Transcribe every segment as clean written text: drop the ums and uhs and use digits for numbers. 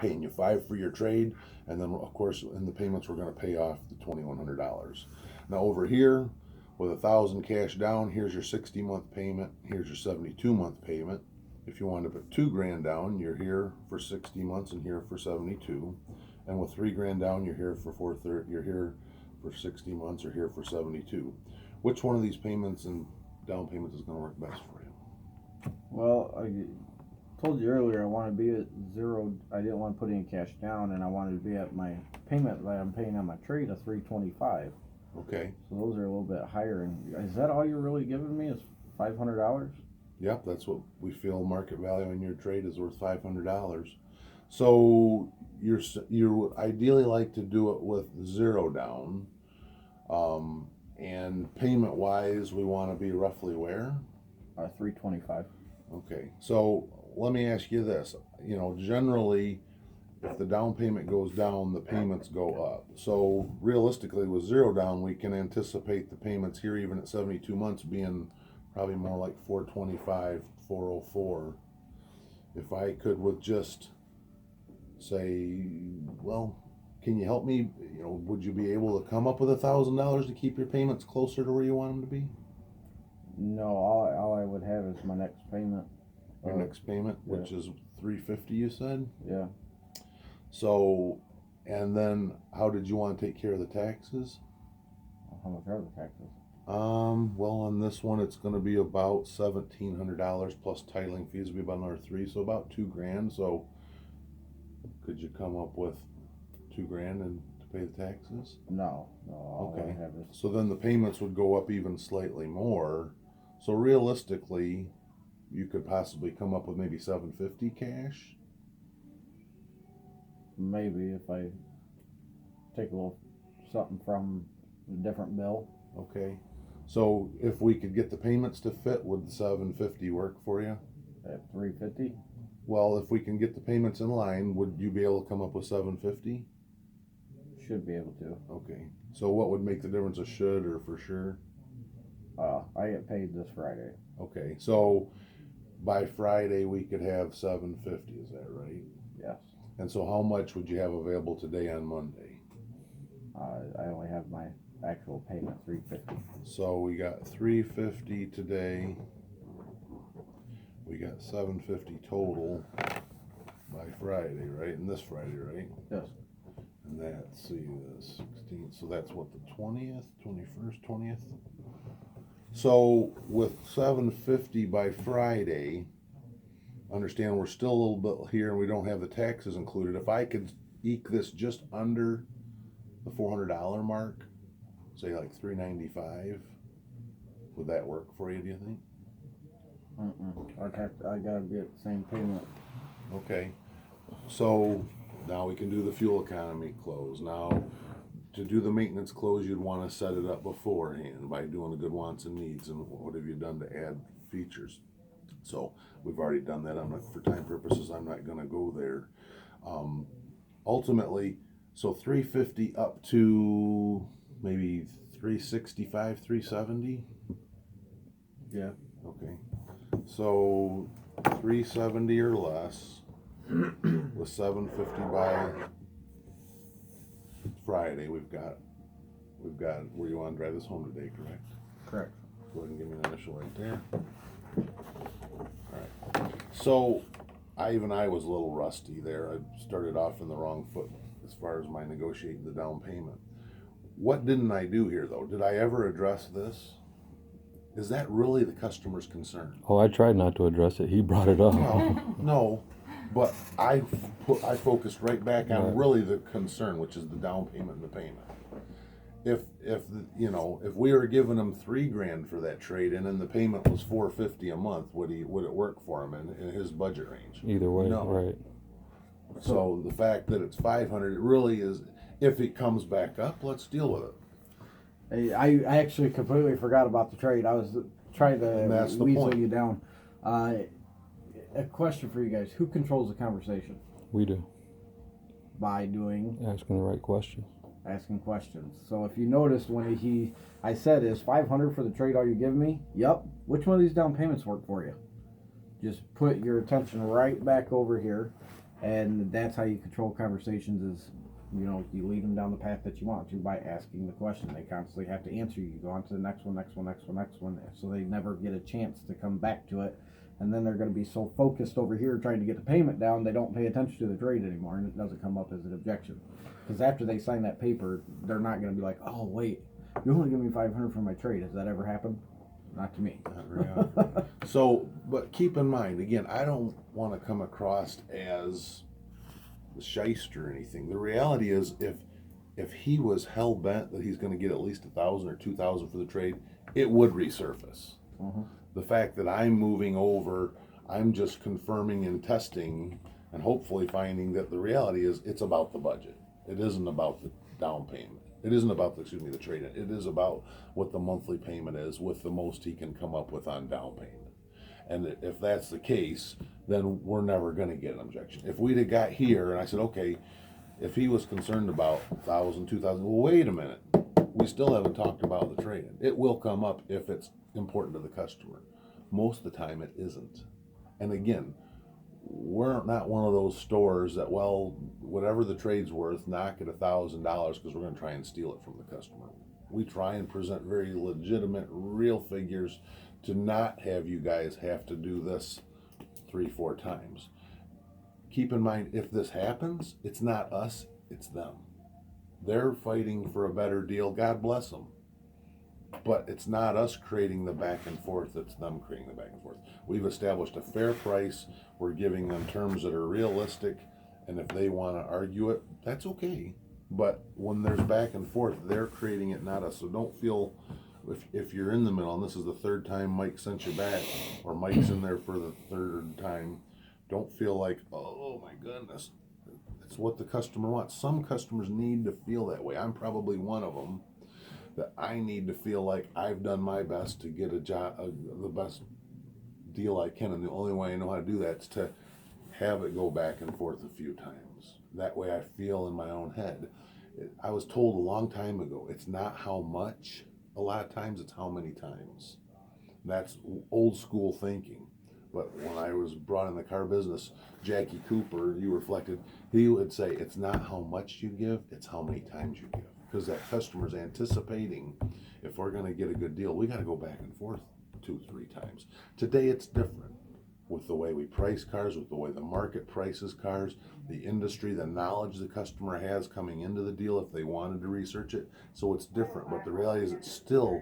paying you $5 for your trade, and then of course in the payments we're going to pay off the $2,100. Now over here, with 1,000 cash down, here's your 60-month payment. Here's your 72-month payment. If you want to put $2,000 down, you're here for 60 months and here for 72. And with $3,000 down, you're here for 430. You're here for 60 months or here for 72. Which one of these payments and down payments is going to work best for you? Well, I told you earlier I want to be at zero. I didn't want to put any cash down, and I wanted to be at my payment that I'm paying on my trade of $325. Okay. So those are a little bit higher. And is that all you're really giving me? Is $500? Yep, that's what we feel market value in your trade is worth $500. So you ideally like to do it with zero down, and payment wise, we want to be roughly where? $325. Okay, so let me ask you this. You know, generally, if the down payment goes down, the payments go up. So realistically, with zero down, we can anticipate the payments here, even at 72 months, being probably more like $425, $404. If I could with just say, well, can you help me? You know, would you be able to come up with $1,000 to keep your payments closer to where you want them to be? No, all I would have is my next payment. Your next payment, which is $350, you said? Yeah. So, and then how did you want to take care of the taxes? How much are the taxes? Well, on this one, it's going to be about $1,700 plus titling fees will be about another $3, so about $2,000. So, could you come up with $2,000 and to pay the taxes? No, all Okay. I have is. So then the payments would go up even slightly more. So realistically, you could possibly come up with maybe $750 cash. Maybe if I take a little something from a different bill. Okay. So if we could get the payments to fit, would the $750 work for you? At $350. Well, if we can get the payments in line, would you be able to come up with $750? Should be able to. Okay. So what would make the difference, a should or for sure? I get paid this Friday. Okay. So by Friday we could have $750. Is that right? Yes. And so how much would you have available today on Monday? I only have my actual payment, $350. So we got $350 today. We got $750 total by Friday, right? And this Friday, right? Yes. And that's, see, the 16th. So that's what, the 20th, 21st, 20th? So with $750 by Friday, understand we're still a little bit here and we don't have the taxes included. If I could eke this just under the $400 mark, say like $395, would that work for you, do you think? I gotta be at the same payment. Okay. So now we can do the fuel economy close. Now, to do the maintenance close, you'd want to set it up beforehand by doing the good wants and needs and what have you done to add features. So we've already done that. For time purposes, I'm not going to go there. Ultimately, so $350 up to maybe $365, $370. Yeah. Okay. So $370 or less with $750 by Friday. We've got where you want to drive this home today, correct? Correct. Go ahead and give me an initial right there. All right. So I was a little rusty there. I started off in the wrong foot as far as my negotiating the down payment. What didn't I do here though? Did I ever address this? Is that really the customer's concern? Oh, I tried not to address it. He brought it up. Well, no, but I focused right back on Right. really the concern, which is the down payment and the payment. If we were giving him $3,000 for that trade in and the payment was $450 a month, would it work for him in his budget range? Either way, No. right. So the fact that it's $500, it really is. If it comes back up, let's deal with it. I actually completely forgot about the trade. I was trying to And that's the weasel point. you down. A question for you guys: who controls the conversation? We do. By doing Asking the right questions. asking questions. So if you noticed when I said, "Is $500 for the trade all you give me?" Yep. Which one of these down payments work for you? Just put your attention right back over here, And that's how you control conversations is, you know, you lead them down the path that you want to by asking the question. They constantly have to answer you. You go on to the next one, next one, next one, next one. So they never get a chance to come back to it. And then they're going to be so focused over here trying to get the payment down, they don't pay attention to the trade anymore, and it doesn't come up as an objection. Because after they sign that paper, they're not going to be like, oh, wait, you only give me $500 for my trade. Has that ever happened? Not to me. Not very often. So, but keep in mind, again, I don't want to come across as the shyster or anything. The reality is, if he was hell bent that he's going to get at least 1,000 or 2,000 for the trade, it would resurface. Uh-huh. The fact that I'm moving over, I'm just confirming and testing, and hopefully finding that the reality is it's about the budget. It isn't about the down payment. It isn't about the trade. It is about what the monthly payment is with the most he can come up with on down payment. And if that's the case, then we're never going to get an objection. If we'd have got here and I said, okay, if he was concerned about 1,000, 2,000, well, wait a minute. We still haven't talked about the trade-in. It will come up if it's important to the customer. Most of the time it isn't. And again, we're not one of those stores that, well, whatever the trade's worth, knock it $1,000 because we're going to try and steal it from the customer. We try and present very legitimate, real figures to not have you guys have to do this 3-4 times. Keep in mind, if this happens, it's not us, it's them. They're fighting for a better deal. God bless them. But it's not us creating the back and forth, it's them creating the back and forth. We've established a fair price. We're giving them terms that are realistic. And if they want to argue it, that's okay. But when there's back and forth, they're creating it, not us. So don't feel, if you're in the middle, and this is the third time Mike sent you back, or Mike's in there for the third time, don't feel like, oh my goodness. It's what the customer wants. Some customers need to feel that way. I'm probably one of them, that I need to feel like I've done my best to get the best deal I can, and the only way I know how to do that is to have it go back and forth a few times. That way I feel in my own head. I was told a long time ago, it's not how much, a lot of times it's how many times. That's old school thinking. But when I was brought in the car business, Jackie Cooper, you reflected, he would say, it's not how much you give, it's how many times you give. Because that customer's anticipating, if we're going to get a good deal, we got to go back and forth 2-3 times. Today it's different with the way we price cars, with the way the market prices cars, the industry, the knowledge the customer has coming into the deal if they wanted to research it. So it's different. But the reality is, it's still,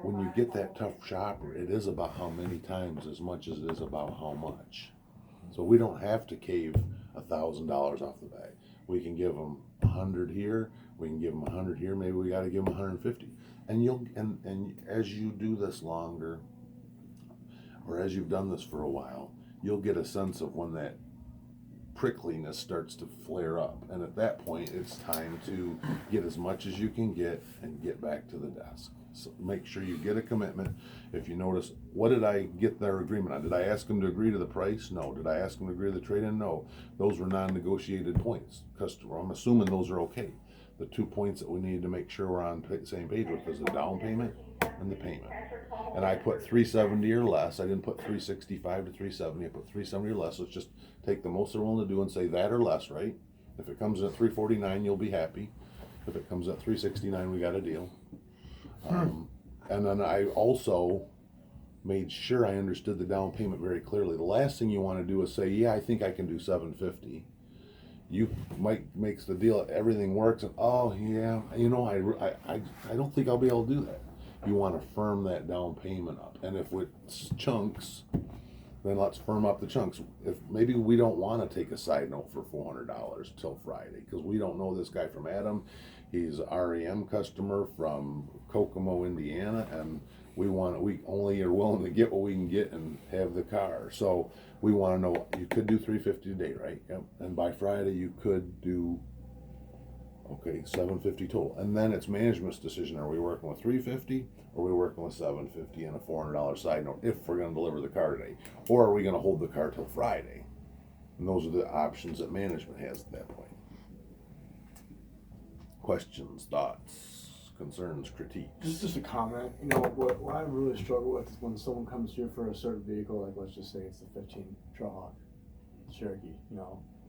when you get that tough shopper, it is about how many times as much as it is about how much. So we don't have to cave $1,000 off the bat. We can give them 100 here. We can give them 100 here. Maybe we got to give them 150. And and as you do this longer, or as you've done this for a while, you'll get a sense of when that prickliness starts to flare up. And at that point, it's time to get as much as you can get and get back to the desk. So make sure you get a commitment. If you notice, what did I get their agreement on? Did I ask them to agree to the price? No. Did I ask them to agree to the trade-in? No. Those were non-negotiated points. Customer, I'm assuming those are okay. The 2 points that we needed to make sure we're on the same page with is the down payment and the payment. And I put 370 or less. I didn't put 365 to 370. I put 370 or less. Let's just take the most they're willing to do and say that or less, right? If it comes in at 349, you'll be happy. If it comes at 369, we got a deal. And then I also made sure I understood the down payment very clearly. The last thing you want to do is say, yeah, I think I can do 750. Mike makes the deal, everything works, and oh yeah, you know, I don't think I'll be able to do that. You want to firm that down payment up, and if it's chunks, then let's firm up the chunks. If maybe we don't want to take a side note for $400 till Friday because we don't know this guy from Adam. He's an REM customer from Kokomo, Indiana, and we only are willing to get what we can get and have the car. So we want to know, you could do 350 today, right? Yep. And by Friday you could do, okay, 750 total. And then it's management's decision. Are we working with 350 or are we working with 750 and a $400 side note if we're going to deliver the car today? Or are we going to hold the car till Friday? And those are the options that management has at that point. Questions, thoughts, concerns, critiques? Just a comment. You know, what I really struggle with is when someone comes here for a certain vehicle, like let's just say it's the 15 Trailhawk. Cherokee, you know,